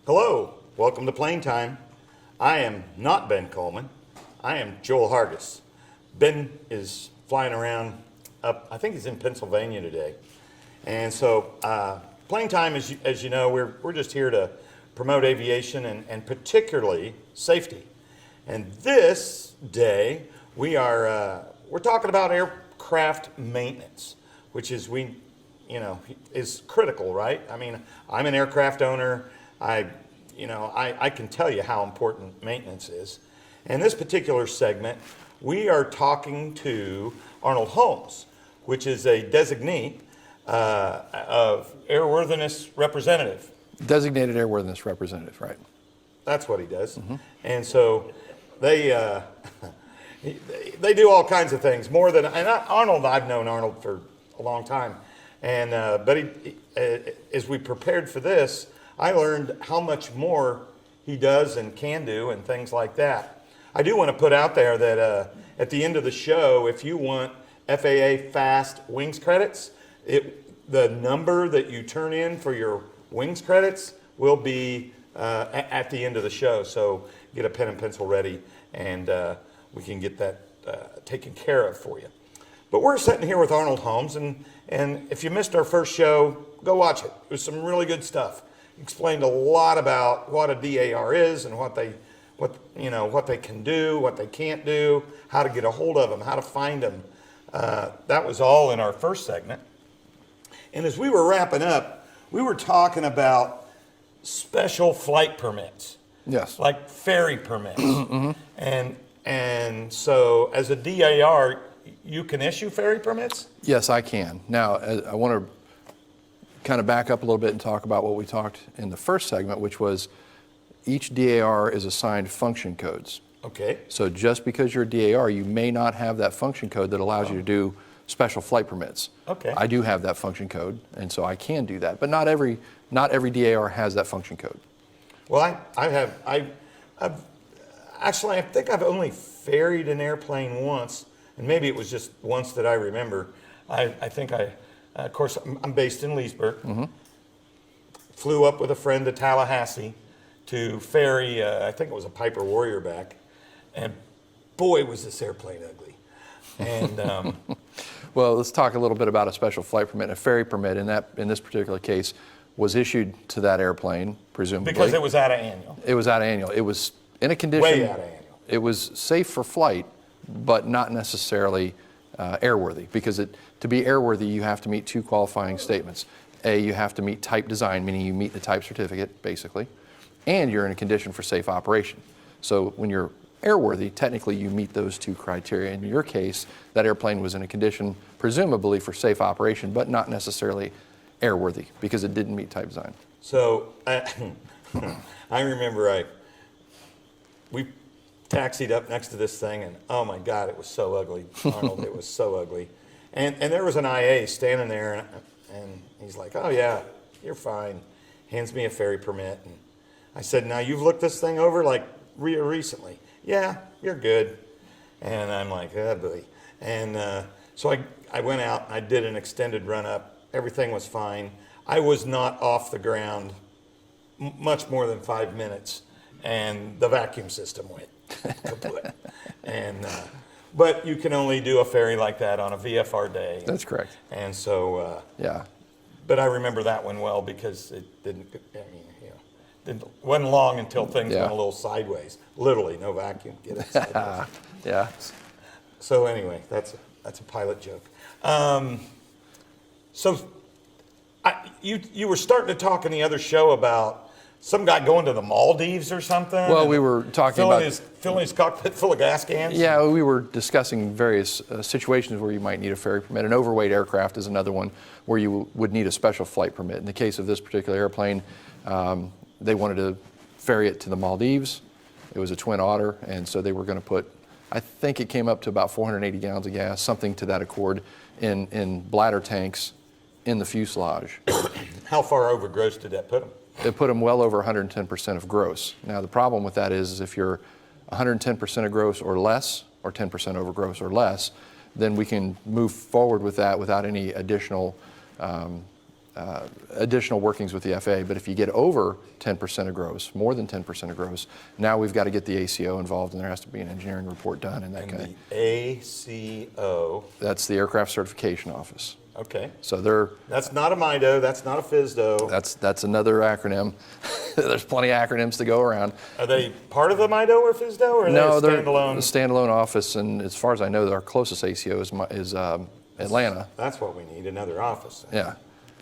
Hello, welcome to Plane Time. I am not Ben Coleman. I am Joel Hargis. Ben is flying around up, I think he's in Pennsylvania today. And so Plane Time, as you know, we're just here to promote aviation and particularly safety. And this day we're talking about aircraft maintenance, which is is critical, right? I mean, I'm an aircraft owner. I can tell you how important maintenance is. In this particular segment, we are talking to Arnold Holmes, which is a designee of Airworthiness representative. Designated Airworthiness representative, right. That's what he does. Mm-hmm. And so they do all kinds of things, more than, Arnold, I've known Arnold for a long time. And but as we prepared for this, I learned how much more he does and can do and things like that. I do want to put out there that at the end of the show, if you want FAA fast wings credits, the number that you turn in for your wings credits will be at the end of the show. So get a pen and pencil ready, and we can get that taken care of for you. But we're sitting here with Arnold Holmes, and if you missed our first show, go watch it. It was some really good stuff. He explained a lot about what a DAR is and what they can do, what they can't do, how to get a hold of them, how to find them. That was all in our first segment. And as we were wrapping up, we were talking about special flight permits. Yes. Like ferry permits. Mm-hmm. And so as a DAR, you can issue ferry permits? Yes, I can. Now, I want to kind of back up a little bit and talk about what we talked in the first segment, which was each DAR is assigned function codes. Okay. So just because you're a DAR, you may not have that function code that allows you to do special flight permits. Okay. I do have that function code, and so I can do that. But not every DAR has that function code. Well, I think I've only ferried an airplane once, and maybe it was just once that I remember. I think of course, I'm based in Leesburg. Mm-hmm. Flew up with a friend to Tallahassee to ferry, I think it was a Piper Warrior back, and boy, was this airplane ugly. And well, let's talk a little bit about a special flight permit. A ferry permit in this particular case was issued to that airplane, presumably. Because it was out of annual. It was out of annual. It was in a condition. Way out of annual. It was safe for flight, but not necessarily airworthy. Because to be airworthy, you have to meet two qualifying statements. A, you have to meet type design, meaning you meet the type certificate, basically, and you're in a condition for safe operation. So when you're airworthy, technically you meet those two criteria. In your case, that airplane was in a condition presumably for safe operation, but not necessarily airworthy because it didn't meet type design. So I remember we taxied up next to this thing, and oh my God, it was so ugly, Arnold. It was so ugly. And there was an IA standing there, and he's like, oh yeah, you're fine. Hands me a ferry permit. And I said, now you've looked this thing over like recently. Yeah, you're good. And I'm like, oh boy. And so I went out and I did an extended run up. Everything was fine. I was not off the ground much more than 5 minutes, and the vacuum system went kaput. And but you can only do a ferry like that on a VFR day. That's correct. And so yeah. But I remember that one well because it wasn't long until things went a little sideways. Literally, no vacuum. Get it sideways. Yeah. So anyway, that's a pilot joke. So you were starting to talk in the other show about some guy going to the Maldives or something. Well, we were talking about filling his cockpit full of gas cans. Yeah, we were discussing various situations where you might need a ferry permit. An overweight aircraft is another one where you would need a special flight permit. In the case of this particular airplane, they wanted to ferry it to the Maldives. It was a Twin Otter, and so they were going to put, I think it came up to about 480 gallons of gas, something to that accord, in bladder tanks in the fuselage. How far over gross did that put them? It put them well over 110% of gross. Now the problem with that is if you're 110% of gross or less, or 10% over gross or less, then we can move forward with that without any additional additional workings with the FAA. But if you get over 10% of gross, more than 10% of gross, now we've got to get the ACO involved, and there has to be an engineering report done and that And kind of. the ACO, That's the Aircraft Certification Office. okay. So they're. That's not a MIDO, that's not a FISDO. That's another acronym. There's plenty of acronyms to go around. Are they part of the MIDO or FISDO, or are No, they they're a standalone? a standalone office, and as far as I know, our closest ACO is Atlanta. That's what we need, another office. Yeah.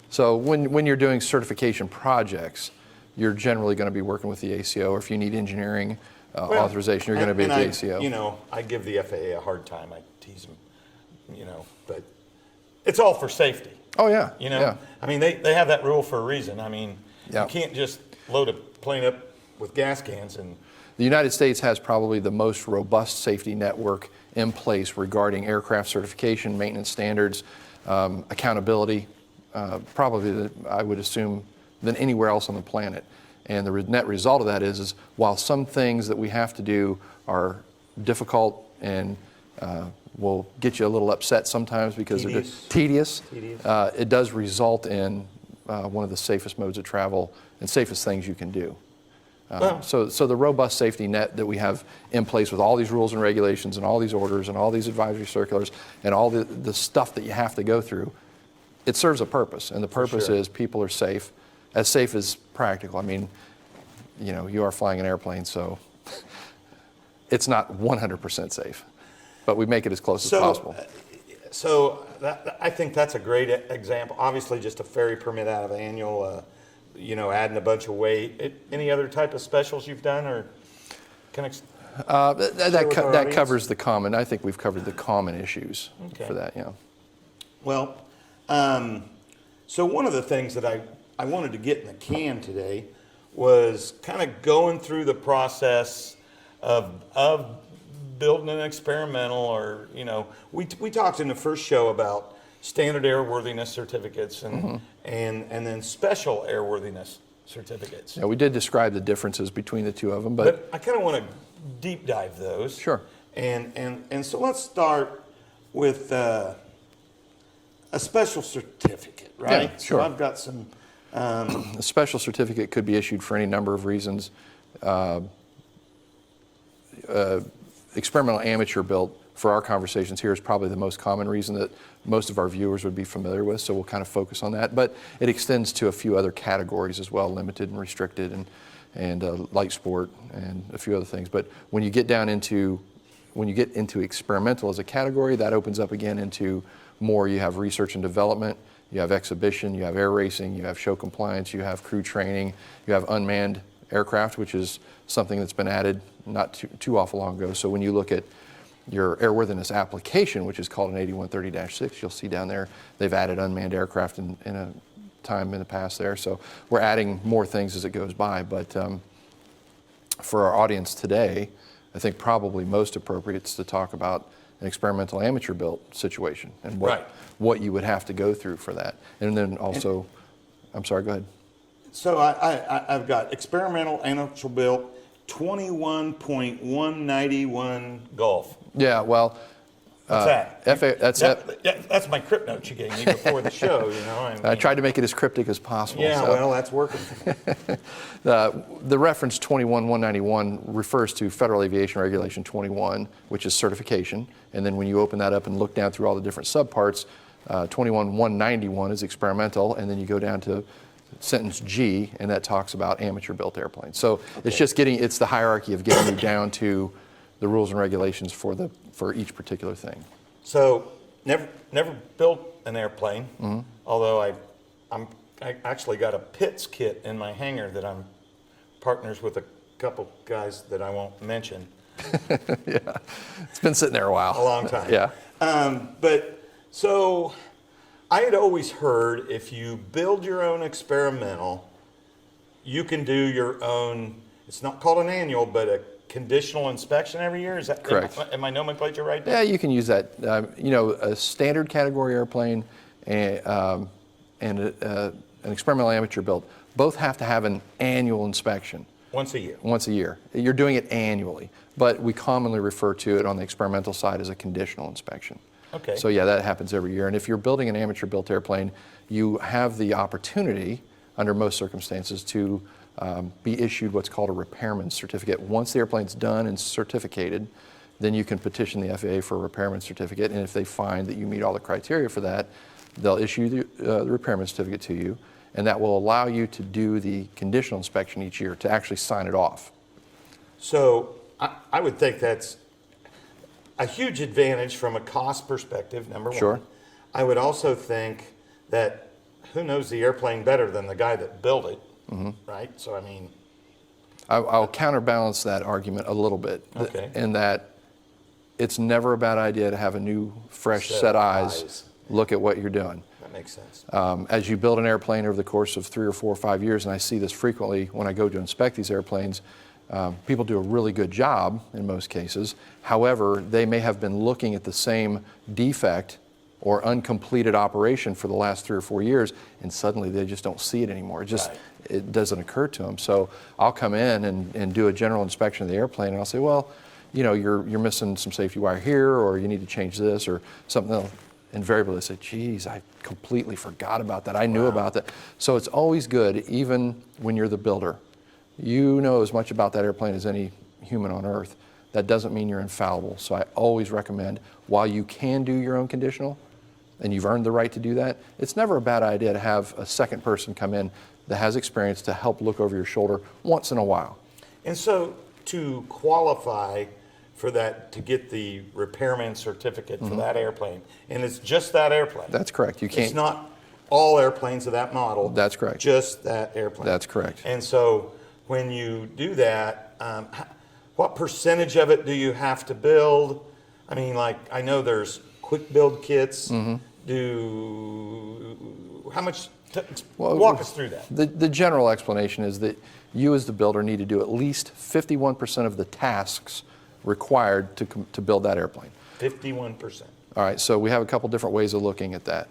So when you're doing certification projects, you're generally going to be working with the ACO, or if you need engineering authorization, you're going to be at the ACO. You know, I give the FAA a hard time. I tease them, you know, but it's all for safety. Oh, yeah. You know, Yeah. I mean, they have that rule for a reason. I mean, Yeah. you can't just load a plane up with gas cans and. The United States has probably the most robust safety network in place regarding aircraft certification, maintenance standards, accountability, probably, I would assume, than anywhere else on the planet. And the net result of that is while some things that we have to do are difficult and will get you a little upset sometimes because they're tedious. It does result in one of the safest modes of travel and safest things you can do. So the robust safety net that we have in place with all these rules and regulations and all these orders and all these advisory circulars and all the stuff that you have to go through, it serves a purpose. And the purpose is people are safe as practical. I mean, you know, you are flying an airplane, so it's not 100% safe, but we make it as close as possible. So I think that's a great example. Obviously, just a ferry permit out of annual, you know, adding a bunch of weight. Any other type of specials you've done, or can that covers the common. I think we've covered the common issues for that. Yeah. Well, so one of the things that I wanted to get in the can today was kind of going through the process of building an experimental, or, you know, we talked in the first show about standard airworthiness certificates and then special airworthiness certificates. Yeah, we did describe the differences between the two of them, but I kind of want to deep dive those. Sure. And so let's start with a special certificate, right? Yeah, sure. So I've got some. A special certificate could be issued for any number of reasons. Experimental amateur built, for our conversations here, is probably the most common reason that most of our viewers would be familiar with, so we'll kind of focus on that. But it extends to a few other categories as well, limited and restricted and light sport and a few other things. But when you get into experimental as a category, that opens up again into more. You have research and development, you have exhibition, you have air racing, you have show compliance, you have crew training, you have unmanned aircraft, which is something that's been added not too awful long ago. So when you look at your airworthiness application, which is called an 8130-6, you'll see down there they've added unmanned aircraft in a time in the past there. So we're adding more things as it goes by. But for our audience today, I think probably most appropriate is to talk about an experimental amateur built situation and what you would have to go through for that. And then also, I'm sorry, go ahead. So I've got experimental amateur built 21.191 Golf. Yeah, well, What's that? that's that's my crypt note you gave me before the show. You know, I tried to make it as cryptic as possible. Yeah, so. well, that's working. The reference 21.191 refers to Federal Aviation Regulation 21, which is certification. And then when you open that up and look down through all the different subparts, 21.191 is experimental, and then you go down to sentence G, and that talks about amateur-built airplanes. So it's the hierarchy of getting you down to the rules and regulations for each particular thing. So never built an airplane, although I actually got a Pitts kit in my hangar that I'm partners with a couple guys that I won't mention. Yeah, it's been sitting there a while. A long time. Yeah. But so I had always heard if you build your own experimental, you can do your own, it's not called an annual, but a conditional inspection every year. Is that correct? Am I nomenclature right there? Yeah, you can use that. A standard category airplane and an experimental amateur built both have to have an annual inspection. Once a year. Once a year. You're doing it annually, but we commonly refer to it on the experimental side as a conditional inspection. Okay. So yeah, that happens every year. And if you're building an amateur-built airplane, you have the opportunity, under most circumstances, to be issued what's called a repairman certificate. Once the airplane's done and certificated, then you can petition the FAA for a repairman certificate, and if they find that you meet all the criteria for that, they'll issue the repairman certificate to you, and that will allow you to do the conditional inspection each year to actually sign it off. So I would think that's a huge advantage from a cost perspective, number one. Sure. I would also think that who knows the airplane better than the guy that built it, right? So, I mean... I'll counterbalance that argument a little bit, Okay. in that it's never a bad idea to have a new, fresh set eyes look at what you're doing. That makes sense. As you build an airplane over the course of 3 or 4 or 5 years, and I see this frequently when I go to inspect these airplanes, people do a really good job in most cases. However, they may have been looking at the same defect or uncompleted operation for the last 3 or 4 years, and suddenly they just don't see it anymore. It doesn't occur to them. So I'll come in and do a general inspection of the airplane, and I'll say, well, you know, you're missing some safety wire here, or you need to change this, or something else. Invariably, they say, geez, I completely forgot about that. I knew about that. So it's always good, even when you're the builder. You know as much about that airplane as any human on earth. That doesn't mean you're infallible. So I always recommend, while you can do your own conditional, and you've earned the right to do that, it's never a bad idea to have a second person come in that has experience to help look over your shoulder once in a while. And so to qualify for that, to get the repairman certificate for that airplane, and it's just that airplane. That's correct. You can't. It's not all airplanes of that model. That's correct. Just that airplane. That's correct. And so when you do that, what percentage of it do you have to build? I mean, like, I know there's quick build kits. How much? Walk us through that. The general explanation is that you as the builder need to do at least 51% of the tasks required to build that airplane. 51%. All right, so we have a couple different ways of looking at that.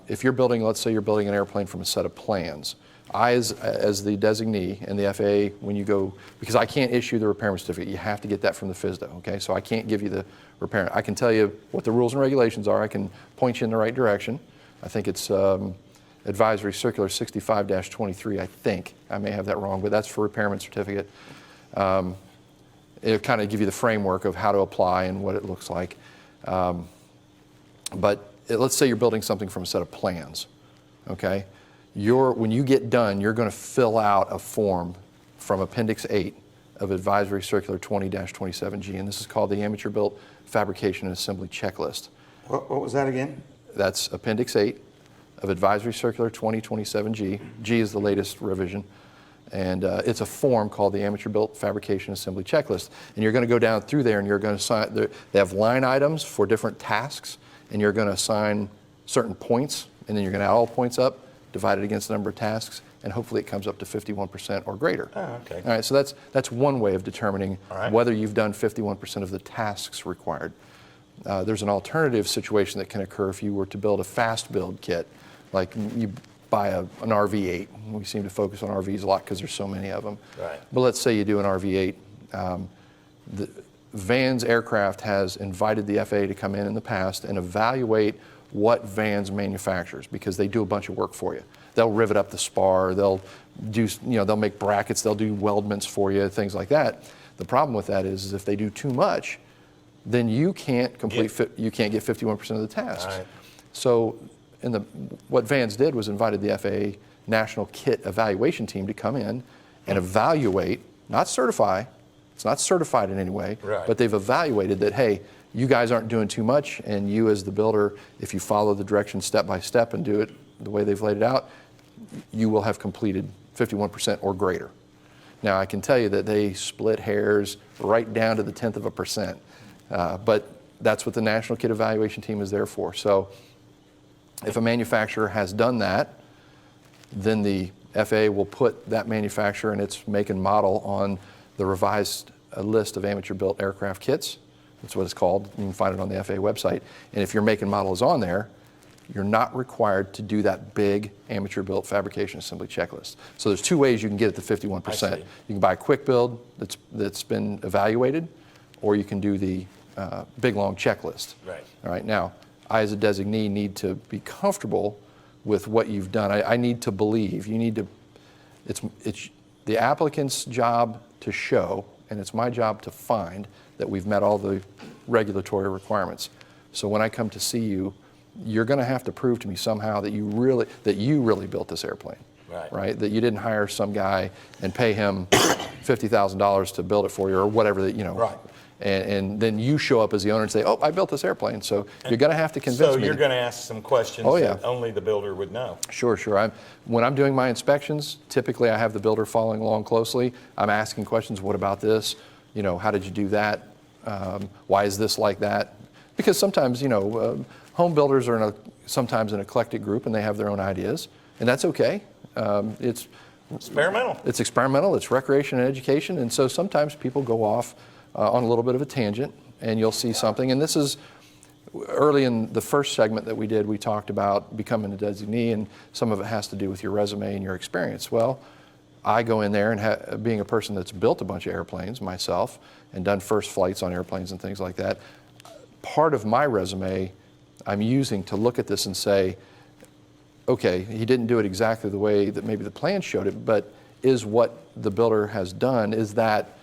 If you're building, let's say you're building an airplane from a set of plans, I, as the designee, and the FAA, when you go, because I can't issue the repairman certificate, you have to get that from the FSDO, okay? So I can't give you the repair. I can tell you what the rules and regulations are. I can point you in the right direction. I think it's Advisory Circular 65-23, I think. I may have that wrong, but that's for repairman certificate. It'll kind of give you the framework of how to apply and what it looks like. Let's say you're building something from a set of plans, okay? When you get done, you're going to fill out a form from Appendix 8 of Advisory Circular 20-27G, and this is called the Amateur Built Fabrication and Assembly Checklist. What was that again? That's Appendix 8 of Advisory Circular 20-27G. G is the latest revision. And it's a form called the Amateur Built Fabrication Assembly Checklist. And you're going to go down through there and you're going to assign, they have line items for different tasks, and you're going to assign certain points, and then you're going to add all points up, divide it against the number of tasks, and hopefully it comes up to 51% or greater. Oh, okay. All right, so that's one way of determining whether you've done 51% of the tasks required. There's an alternative situation that can occur if you were to build a fast build kit, like you buy an RV-8. We seem to focus on RVs a lot because there's so many of them. Right. But let's say you do an RV-8. Vans Aircraft has invited the FAA to come in the past and evaluate what Vans manufactures, because they do a bunch of work for you. They'll rivet up the spar, they'll do, they'll make brackets, they'll do weldments for you, things like that. The problem with that is if they do too much, then you can't you can't get 51% of the tasks. Right. So what Vans did was invited the FAA National Kit Evaluation Team to come in and evaluate, not certify. It's not certified in any way, but they've evaluated that, hey, you guys aren't doing too much, and you as the builder, if you follow the directions step by step and do it the way they've laid it out, you will have completed 51% or greater. Now, I can tell you that they split hairs right down to the 10th of a percent, but that's what the National Kit Evaluation Team is there for. So if a manufacturer has done that, then the FAA will put that manufacturer and its make and model on the revised list of amateur-built aircraft kits. That's what it's called. You can find it on the FAA website. And if your make and model is on there, you're not required to do that big amateur-built fabrication assembly checklist. So there's two ways you can get it to 51%. You can buy a quick build that's been evaluated, or you can do the big long checklist. Right. All right. Now, I as a designee need to be comfortable with what you've done. I need to believe. You need to. It's the applicant's job to show, and it's my job to find that we've met all the regulatory requirements. So when I come to see you, you're going to have to prove to me somehow that you really built this airplane. Right. Right? That you didn't hire some guy and pay him $50,000 to build it for you or whatever that, you know. Right. And then you show up as the owner and say, oh, I built this airplane. So you're going to have to convince me. So you're going to ask some questions that only the builder would know. Sure. When I'm doing my inspections, typically I have the builder following along closely. I'm asking questions, what about this? You know, how did you do that? Why is this like that? Because sometimes, you know, home builders are sometimes an eclectic group and they have their own ideas, and that's okay. It's experimental. It's experimental. It's recreation and education, and so sometimes people go off on a little bit of a tangent, and you'll see something. And this is early in the first segment that we did. We talked about becoming a designee, and some of it has to do with your resume and your experience. Well, I go in there and being a person that's built a bunch of airplanes myself and done first flights on airplanes and things like that. Part of my resume I'm using to look at this and say, okay, he didn't do it exactly the way that maybe the plan showed it, but is what the builder has done, is that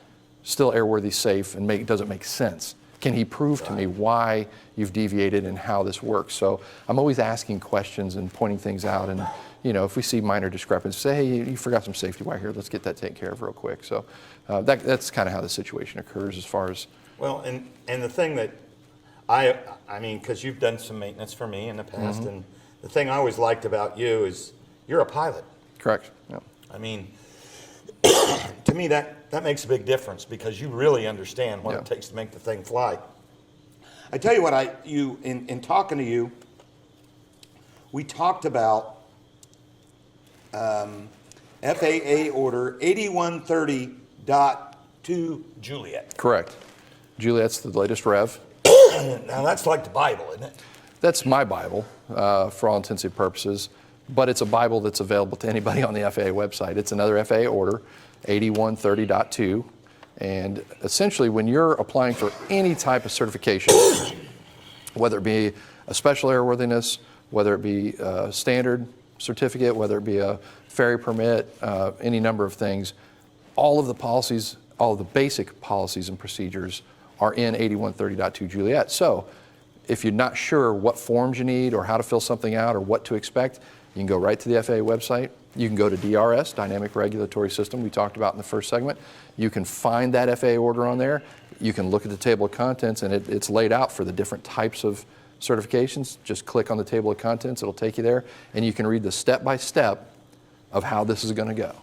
still airworthy, safe, and does it make sense? Can he prove to me why you've deviated and how this works? So I'm always asking questions and pointing things out, and you know, if we see minor discrepancies, say, hey, you forgot some safety wire here, let's get that taken care of real quick. So that's kind of how the situation occurs as far as. Well, and the thing that I mean, because you've done some maintenance for me in the past, and the thing I always liked about you is you're a pilot. Correct. Yeah. I mean, to me that makes a big difference because you really understand what it takes to make the thing fly. I tell you what, in talking to you, we talked about FAA order 8130.2 Juliet. Correct. Juliet's the latest rev. Now that's like the Bible, isn't it? That's my Bible for all intents and purposes, but it's a Bible that's available to anybody on the FAA website. It's another FAA order, 8130.2, and essentially when you're applying for any type of certification, whether it be a special airworthiness, whether it be a standard certificate, whether it be a ferry permit, any number of things, all of the policies, all of the basic policies and procedures are in 8130.2 Juliet. So if you're not sure what forms you need or how to fill something out or what to expect, you can go right to the FAA website. You can go to DRS, Dynamic Regulatory System, we talked about in the first segment. You can find that FAA order on there. You can look at the table of contents, and it's laid out for the different types of certifications. Just click on the table of contents, it'll take you there, and you can read the step-by-step of how this is going to go.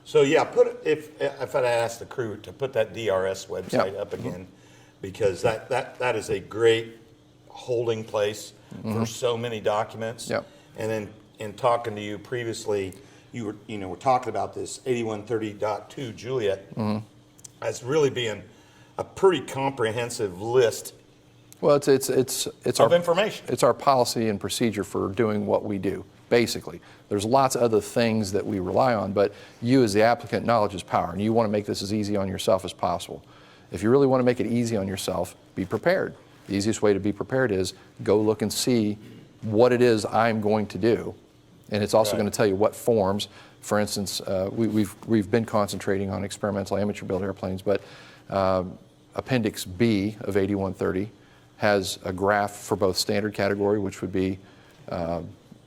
So yeah, if I'd asked the crew to put that DRS website up again, because that is a great holding place for so many documents. Yep. And then in talking to you previously, we're talking about this 8130.2 Juliet as really being a pretty comprehensive list. Well, it's of information. It's our policy and procedure for doing what we do. Basically, there's lots of other things that we rely on, but you as the applicant, knowledge is power, and you want to make this as easy on yourself as possible. If you really want to make it easy on yourself, be prepared. The easiest way to be prepared is go look and see what it is I'm going to do, and it's also going to tell you what forms. For instance, we've been concentrating on experimental amateur built airplanes, but Appendix B of 8130 has a graph for both standard category, which would be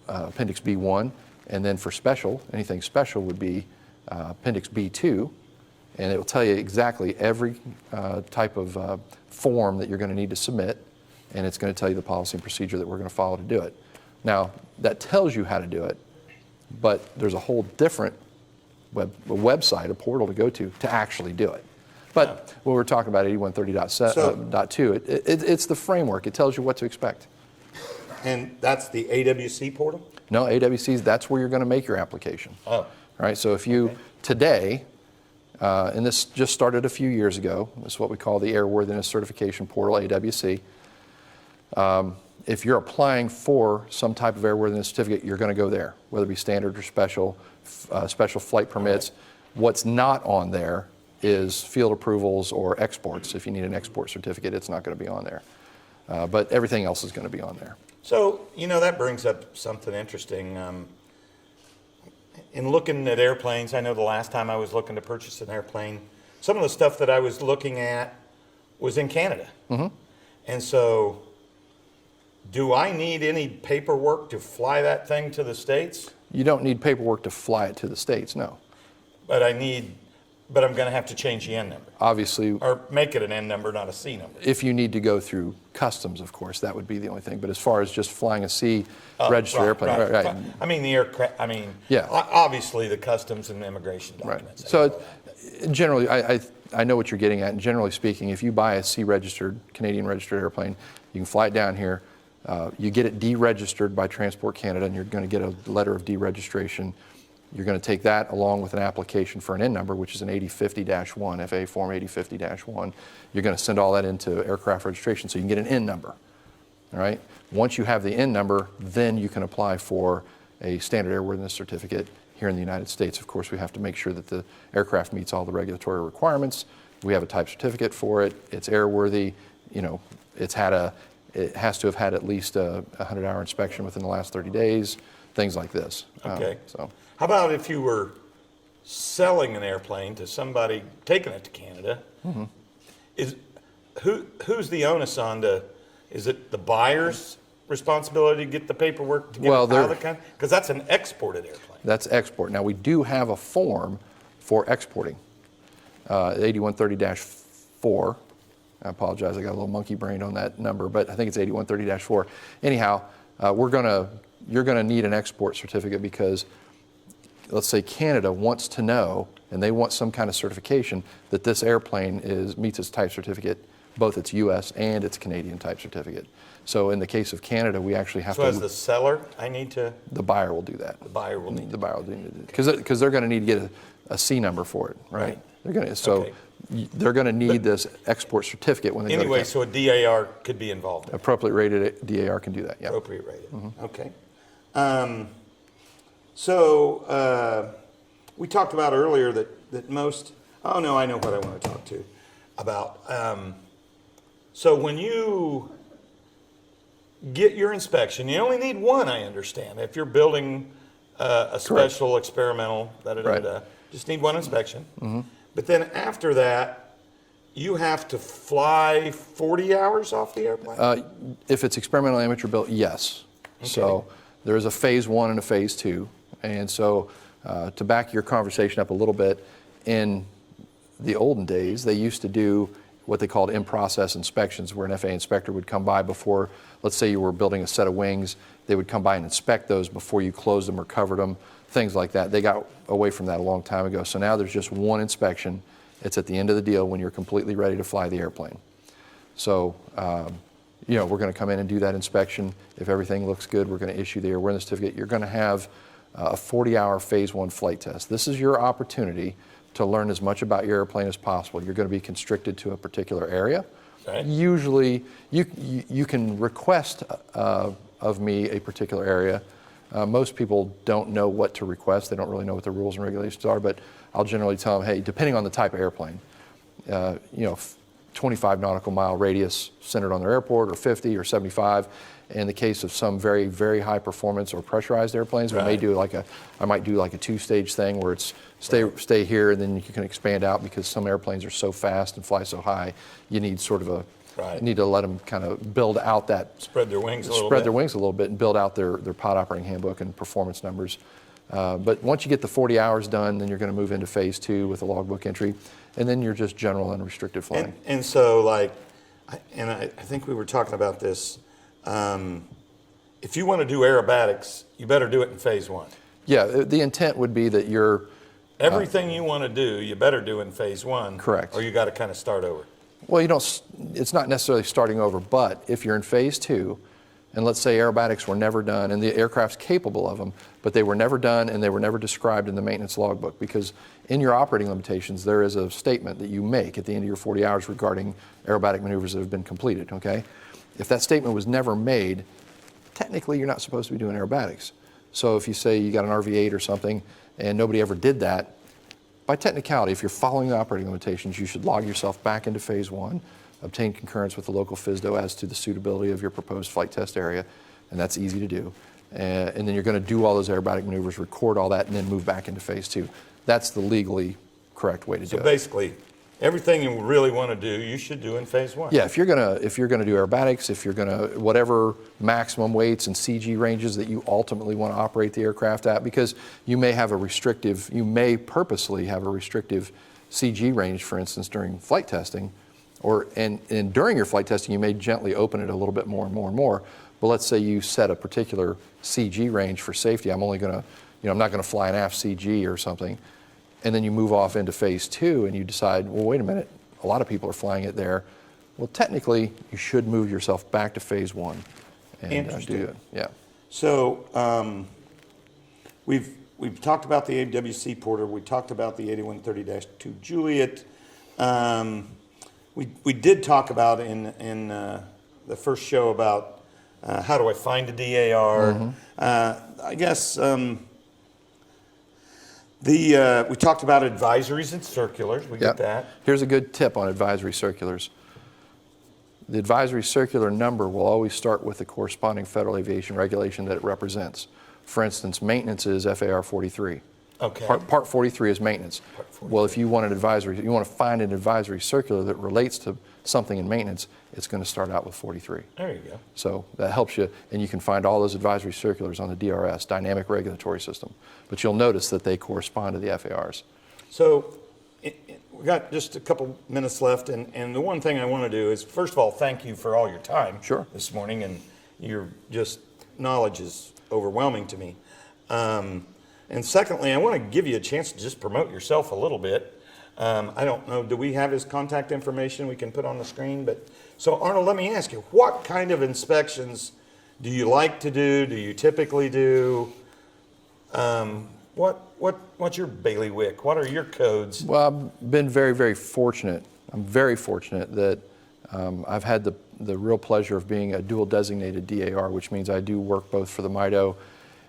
Appendix B1, and then for special, anything special would be Appendix B2, and it will tell you exactly every type of form that you're going to need to submit, and it's going to tell you the policy and procedure that we're going to follow to do it. Now, that tells you how to do it, but there's a whole different website, a portal to go to actually do it. But when we're talking about 8130.2, it's the framework. It tells you what to expect. And that's the AWC portal? No, AWC's, that's where you're going to make your application. Oh. All right, so if you, today, and this just started a few years ago, this is what we call the Airworthiness Certification Portal, AWC. If you're applying for some type of airworthiness certificate, you're going to go there, whether it be standard or special, special flight permits. What's not on there is field approvals or exports. If you need an export certificate, it's not going to be on there. But everything else is going to be on there. So, that brings up something interesting. In looking at airplanes, I know the last time I was looking to purchase an airplane, some of the stuff that I was looking at was in Canada. Mm-hmm. And so, do I need any paperwork to fly that thing to the States? You don't need paperwork to fly it to the States, no. But I'm going to have to change the N number. Obviously. Or make it an N number, not a C number. If you need to go through customs, of course, that would be the only thing. But as far as just flying a C registered airplane, right. I mean, the aircraft, yeah. Obviously the customs and immigration documents. Right. So generally, I know what you're getting at. And generally speaking, if you buy a C registered, Canadian registered airplane, you can fly it down here. You get it deregistered by Transport Canada, and you're going to get a letter of deregistration. You're going to take that along with an application for an N number, which is an 8050-1, FAA Form 8050-1. You're going to send all that into aircraft registration so you can get an N number. All right? Once you have the N number, then you can apply for a standard airworthiness certificate here in the United States. Of course, we have to make sure that the aircraft meets all the regulatory requirements. We have a type certificate for it. It's airworthy. It has to have had at least a 100-hour inspection within the last 30 days, things like this. Okay. So. How about if you were selling an airplane to somebody, taking it to Canada? Mm-hmm. Who's the onus on is it the buyer's responsibility to get the paperwork to get it out of the country? Because that's an exported airplane. That's export. Now, we do have a form for exporting, 8130-4. I apologize, I got a little monkey brain on that number, but I think it's 8130-4. Anyhow, you're gonna need an export certificate because, let's say Canada wants to know, and they want some kind of certification that this airplane meets its type certificate, both its U.S. and its Canadian type certificate. So in the case of Canada, we actually have to. So as the seller, I need to. The buyer will do that. The buyer will need. The buyer will do it because they're going to need to get a C number for it, right? They're going to They're going to need this export certificate when they go to Anyway, so a DAR could be involved. Appropriate rated DAR can do that. Yeah. Appropriate rated. Mm-hmm. Okay. So we talked about earlier that most. Oh no, I know what I want to talk to about. So when you get your inspection, you only need one. I understand. If you're building a special experimental, just need one inspection. Mm-hmm. But then after that, you have to fly 40 hours off the airplane? If it's experimental amateur built, yes. Okay. So there is a phase 1 and a phase 2. And so to back your conversation up a little bit, in the olden days, they used to do what they called in-process inspections, where an FAA inspector would come by before, let's say you were building a set of wings, they would come by and inspect those before you closed them or covered them, things like that. They got away from that a long time ago. So now there's just one inspection. It's at the end of the deal when you're completely ready to fly the airplane. So, we're going to come in and do that inspection. If everything looks good, we're going to issue the airworthiness certificate. You're going to have a 40-hour phase 1 flight test. This is your opportunity to learn as much about your airplane as possible. You're going to be constricted to a particular area. Okay. Usually, you can request of me a particular area. Most people don't know what to request. They don't really know what the rules and regulations are, but I'll generally tell them, hey, depending on the type of airplane, 25 nautical mile radius centered on their airport, or 50 or 75. In the case of some very, very high performance or pressurized airplanes, I might do like a 2-stage thing where it's stay here and then you can expand out, because some airplanes are so fast and fly so high, you need sort of you need to let them kind of build out that. Spread their wings a little bit and build out their pod operating handbook and performance numbers. But once you get the 40 hours done, then you're going to move into phase 2 with a logbook entry, and then you're just general unrestricted flying. And so I think we were talking about this. If you want to do aerobatics, you better do it in phase 1. Yeah, the intent would be that you're. Everything you want to do, you better do in phase 1. Correct. Or you got to kind of start over. Well, it's not necessarily starting over, but if you're in phase 2, and let's say aerobatics were never done, and the aircraft's capable of them, but they were never done and they were never described in the maintenance logbook, because in your operating limitations, there is a statement that you make at the end of your 40 hours regarding aerobatic maneuvers that have been completed, okay? If that statement was never made, technically you're not supposed to be doing aerobatics. So if you say you got an RV-8 or something and nobody ever did that, by technicality, if you're following the operating limitations, you should log yourself back into phase one, obtain concurrence with the local FSDO as to the suitability of your proposed flight test area, and that's easy to do. And then you're going to do all those aerobatic maneuvers, record all that, and then move back into phase two. That's the legally correct way to do So it. basically, everything you really want to do, you should do in phase one. Yeah, if you're gonna do aerobatics, if you're gonna whatever maximum weights and CG ranges that you ultimately want to operate the aircraft at, because you may purposely have a restrictive CG range, for instance, during flight testing, and during your flight testing you may gently open it a little bit more and more and more. But let's say you set a particular CG range for safety. I'm not gonna fly an aft CG or something. And then you move off into phase two and you decide, well, wait a minute, a lot of people are flying it there. Well, technically, you should move yourself back to phase one and do it. Yeah. So we've talked about the AWC Porter. We talked about the 8130-2 Juliet. We did talk about in the first show about how do I find a DAR. Mm-hmm. I guess we talked about advisories and circulars. We get that. Here's a good tip on advisory circulars. The advisory circular number will always start with the corresponding federal aviation regulation that it represents. For instance, maintenance is FAR 43. Okay. Part 43 is maintenance. Part 43. Well, if you want to find an advisory circular that relates to something in maintenance, it's going to start out with 43. There you go. So that helps you, and you can find all those advisory circulars on the DRS, Dynamic Regulatory System. But you'll notice that they correspond to the FARs. So we've got just a couple minutes left, and the one thing I want to do is, first of all, thank you for all your time this morning, and your just knowledge is overwhelming to me. And secondly, I want to give you a chance to just promote yourself a little bit. I don't know, do we have his contact information we can put on the screen? But so Arnold, let me ask you, what kind of inspections do you like to do? Do you typically do? What's your bailiwick? What are your codes? Well, I've been very, very fortunate. I'm very fortunate that I've had the real pleasure of being a dual designated DAR, which means I do work both for the MIDO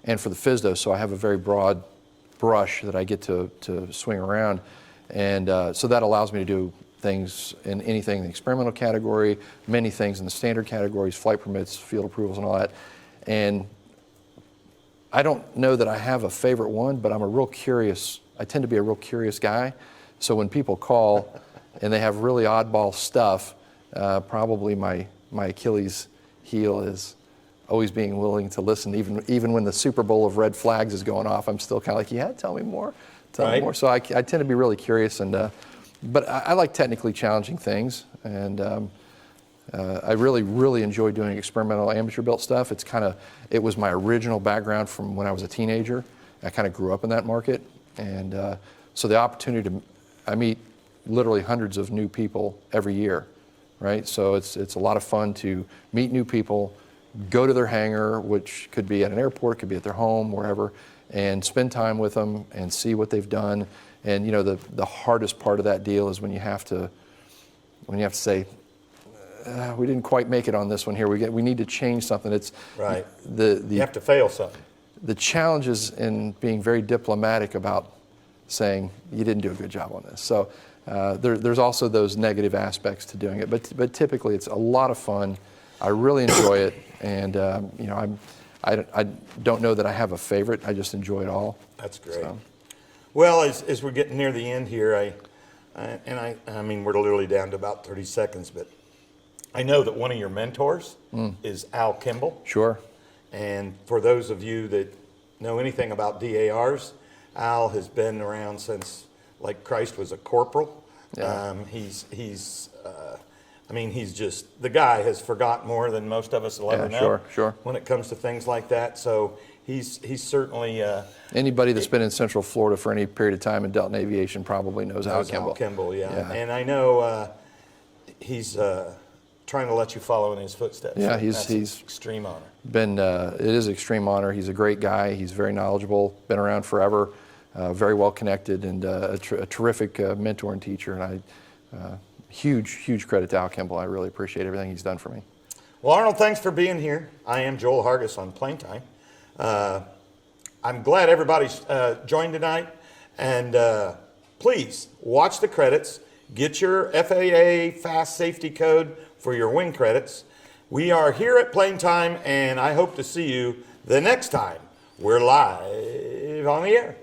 and for the FSDO, so I have a very broad brush that I get to swing around. And so that allows me to do things in anything in the experimental category, many things in the standard categories, flight permits, field approvals, and all that. And I don't know that I have a favorite one, but I tend to be a real curious guy. So when people call and they have really oddball stuff, probably my Achilles heel is always being willing to listen. Even when the Super Bowl of red flags is going off, I'm still kind of like, yeah, tell me more. Tell me more. So I tend to be really curious, but I like technically challenging things, and I really, really enjoy doing experimental amateur built stuff. It was my original background from when I was a teenager. I kind of grew up in that market, and so the opportunity I meet literally hundreds of new people every year, right? So it's a lot of fun to meet new people, go to their hangar, which could be at an airport, could be at their home, wherever, and spend time with them and see what they've done. And you know, the hardest part of that deal is when you have to say, we didn't quite make it on this one here. We need to change something. It's right. You have to fail something. The challenge is in being very diplomatic about saying you didn't do a good job on this. So there's also those negative aspects to doing it. But typically it's a lot of fun. I really enjoy it, and you know, I don't know that I have a favorite. I just enjoy it all. That's great. So. Well, as we're getting near the end here, I mean, we're literally down to about 30 seconds, but I know that one of your mentors is Al Kimball. Sure. And for those of you that know anything about DARs, Al has been around since, like, Christ was a corporal. Yeah. He's just, the guy has forgot more than most of us will ever know. Sure. When it comes to things like that. So he's certainly... Anybody that's been in Central Florida for any period of time and dealt in aviation probably knows Al Kimball. Al Kimball, yeah. And I know he's trying to let you follow in his footsteps. Yeah, he's an extreme honor. It is an extreme honor. He's a great guy. He's very knowledgeable, been around forever, very well connected, and a terrific mentor and teacher. And huge credit to Al Kimball. I really appreciate everything he's done for me. Well, Arnold, thanks for being here. I am Joel Hargis on Plane Time. I'm glad everybody's joined tonight, and please watch the credits. Get your FAA Fast Safety Code for your wing credits. We are here at Plane Time, and I hope to see you the next time we're live on the air.